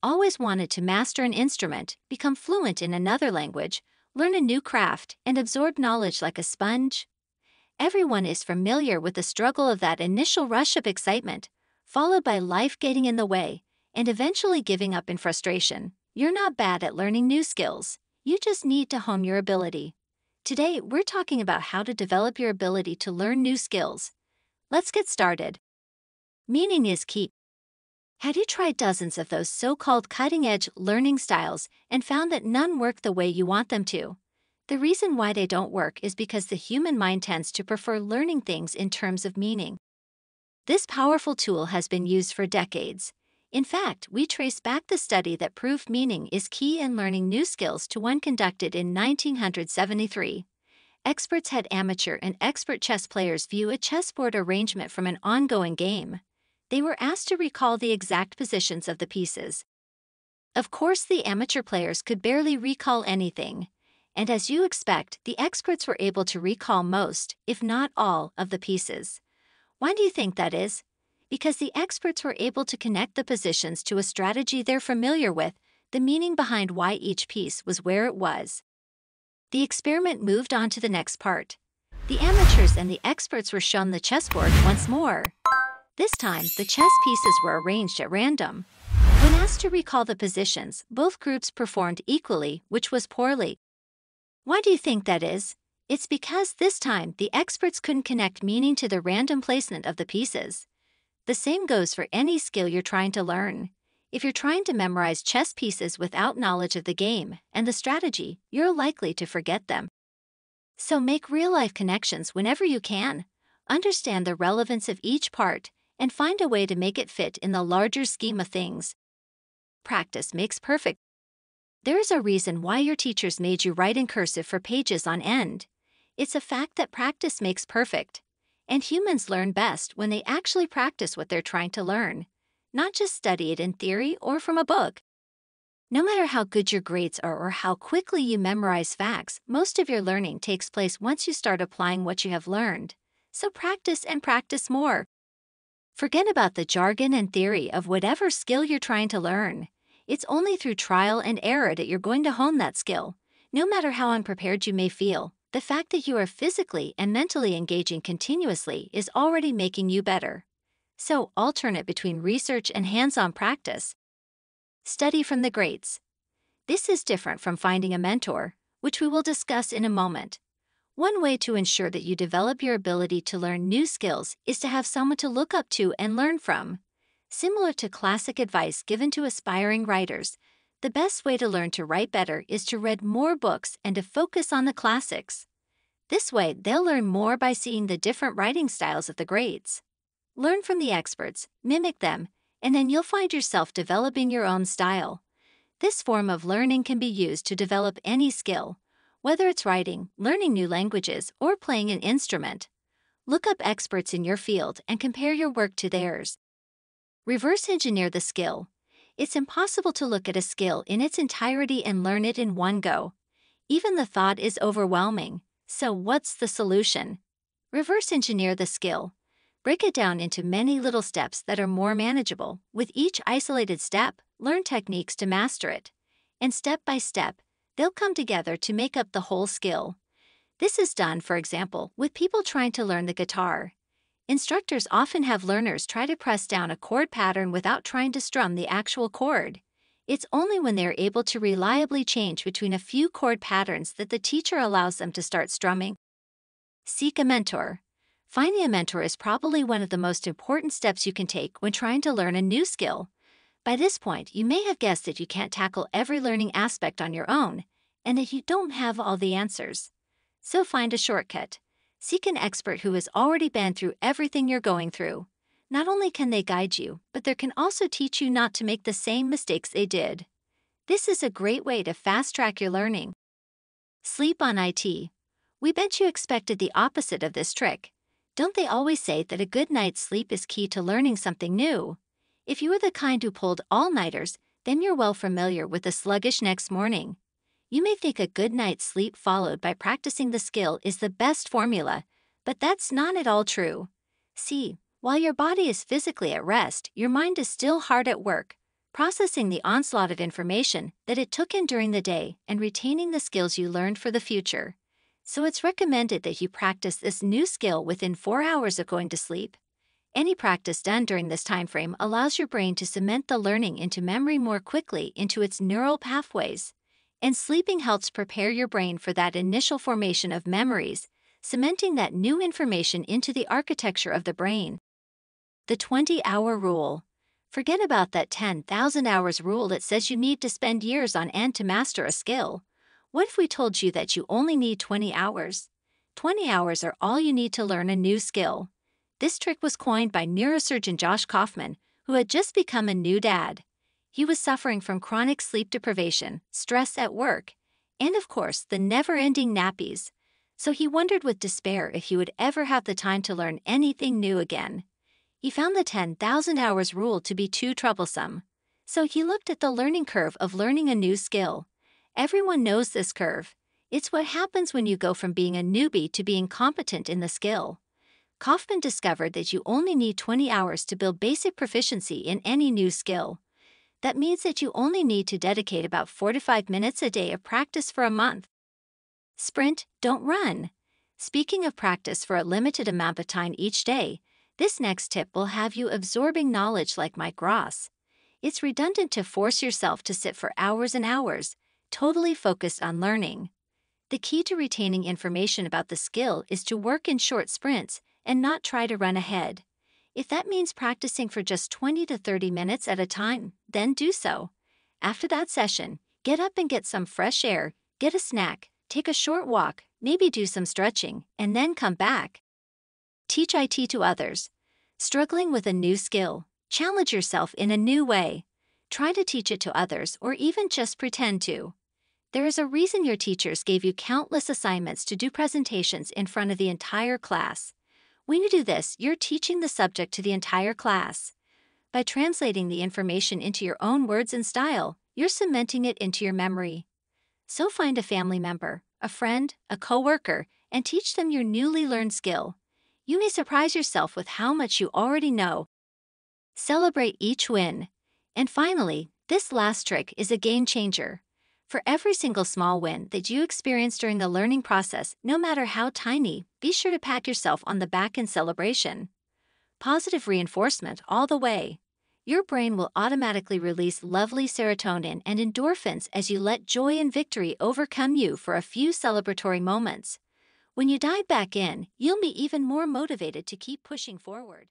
Always wanted to master an instrument, become fluent in another language, learn a new craft, and absorb knowledge like a sponge? Everyone is familiar with the struggle of that initial rush of excitement, followed by life getting in the way, and eventually giving up in frustration. You're not bad at learning new skills. You just need to hone your ability. Today, we're talking about how to develop your ability to learn new skills. Let's get started. Meaning is key. Have you tried dozens of those so-called cutting-edge learning styles and found that none work the way you want them to? The reason why they don't work is because the human mind tends to prefer learning things in terms of meaning. This powerful tool has been used for decades. In fact, we trace back the study that proved meaning is key in learning new skills to one conducted in 1973. Experts had amateur and expert chess players view a chessboard arrangement from an ongoing game. They were asked to recall the exact positions of the pieces. Of course, the amateur players could barely recall anything, and as you expect, the experts were able to recall most, if not all, of the pieces. Why do you think that is? Because the experts were able to connect the positions to a strategy they're familiar with, the meaning behind why each piece was where it was. The experiment moved on to the next part. The amateurs and the experts were shown the chessboard once more. This time, the chess pieces were arranged at random. When asked to recall the positions, both groups performed equally, which was poorly. Why do you think that is? It's because this time, the experts couldn't connect meaning to the random placement of the pieces. The same goes for any skill you're trying to learn. If you're trying to memorize chess pieces without knowledge of the game and the strategy, you're likely to forget them. So make real-life connections whenever you can. Understand the relevance of each part, and find a way to make it fit in the larger scheme of things. Practice makes perfect. There is a reason why your teachers made you write in cursive for pages on end. It's a fact that practice makes perfect. And humans learn best when they actually practice what they're trying to learn, not just study it in theory or from a book. No matter how good your grades are or how quickly you memorize facts, most of your learning takes place once you start applying what you have learned. So practice and practice more. Forget about the jargon and theory of whatever skill you're trying to learn. It's only through trial and error that you're going to hone that skill. No matter how unprepared you may feel, the fact that you are physically and mentally engaging continuously is already making you better. So, alternate between research and hands-on practice. Study from the greats. This is different from finding a mentor, which we will discuss in a moment. One way to ensure that you develop your ability to learn new skills is to have someone to look up to and learn from. Similar to classic advice given to aspiring writers, the best way to learn to write better is to read more books and to focus on the classics. This way, they'll learn more by seeing the different writing styles of the greats. Learn from the experts, mimic them, and then you'll find yourself developing your own style. This form of learning can be used to develop any skill, whether it's writing, learning new languages, or playing an instrument. Look up experts in your field and compare your work to theirs. Reverse engineer the skill. It's impossible to look at a skill in its entirety and learn it in one go. Even the thought is overwhelming. So what's the solution? Reverse engineer the skill. Break it down into many little steps that are more manageable. With each isolated step, learn techniques to master it. And step by step, they'll come together to make up the whole skill. This is done, for example, with people trying to learn the guitar. Instructors often have learners try to press down a chord pattern without trying to strum the actual chord. It's only when they're able to reliably change between a few chord patterns that the teacher allows them to start strumming. Seek a mentor. Finding a mentor is probably one of the most important steps you can take when trying to learn a new skill. By this point, you may have guessed that you can't tackle every learning aspect on your own, and that you don't have all the answers. So find a shortcut. Seek an expert who has already been through everything you're going through. Not only can they guide you, but they can also teach you not to make the same mistakes they did. This is a great way to fast-track your learning. Sleep on IT. We bet you expected the opposite of this trick. Don't they always say that a good night's sleep is key to learning something new? If you are the kind who pulled all-nighters, then you're well familiar with the sluggish next morning. You may think a good night's sleep followed by practicing the skill is the best formula, but that's not at all true. See, while your body is physically at rest, your mind is still hard at work, processing the onslaught of information that it took in during the day and retaining the skills you learned for the future. So it's recommended that you practice this new skill within 4 hours of going to sleep. Any practice done during this time frame allows your brain to cement the learning into memory more quickly into its neural pathways. And sleeping helps prepare your brain for that initial formation of memories, cementing that new information into the architecture of the brain. The 20-hour rule. Forget about that 10,000 hours rule that says you need to spend years on end to master a skill. What if we told you that you only need 20 hours? 20 hours are all you need to learn a new skill. This trick was coined by neurosurgeon Josh Kaufman, who had just become a new dad. He was suffering from chronic sleep deprivation, stress at work, and of course, the never-ending nappies. So he wondered with despair if he would ever have the time to learn anything new again. He found the 10,000 hours rule to be too troublesome. So he looked at the learning curve of learning a new skill. Everyone knows this curve. It's what happens when you go from being a newbie to being competent in the skill. Kaufman discovered that you only need 20 hours to build basic proficiency in any new skill. That means that you only need to dedicate about 4 to 5 minutes a day of practice for a month. Sprint, don't run. Speaking of practice for a limited amount of time each day, this next tip will have you absorbing knowledge like Mike Ross. It's redundant to force yourself to sit for hours and hours, totally focused on learning. The key to retaining information about the skill is to work in short sprints and not try to run ahead. If that means practicing for just 20 to 30 minutes at a time, then do so. After that session, get up and get some fresh air, get a snack, take a short walk, maybe do some stretching, and then come back. Teach IT to others. Struggling with a new skill, challenge yourself in a new way. Try to teach it to others or even just pretend to. There is a reason your teachers gave you countless assignments to do presentations in front of the entire class. When you do this, you're teaching the subject to the entire class. By translating the information into your own words and style, you're cementing it into your memory. So find a family member, a friend, a coworker, and teach them your newly learned skill. You may surprise yourself with how much you already know. Celebrate each win. And finally, this last trick is a game changer. For every single small win that you experience during the learning process, no matter how tiny, be sure to pat yourself on the back in celebration. Positive reinforcement all the way. Your brain will automatically release lovely serotonin and endorphins as you let joy and victory overcome you for a few celebratory moments. When you dive back in, you'll be even more motivated to keep pushing forward.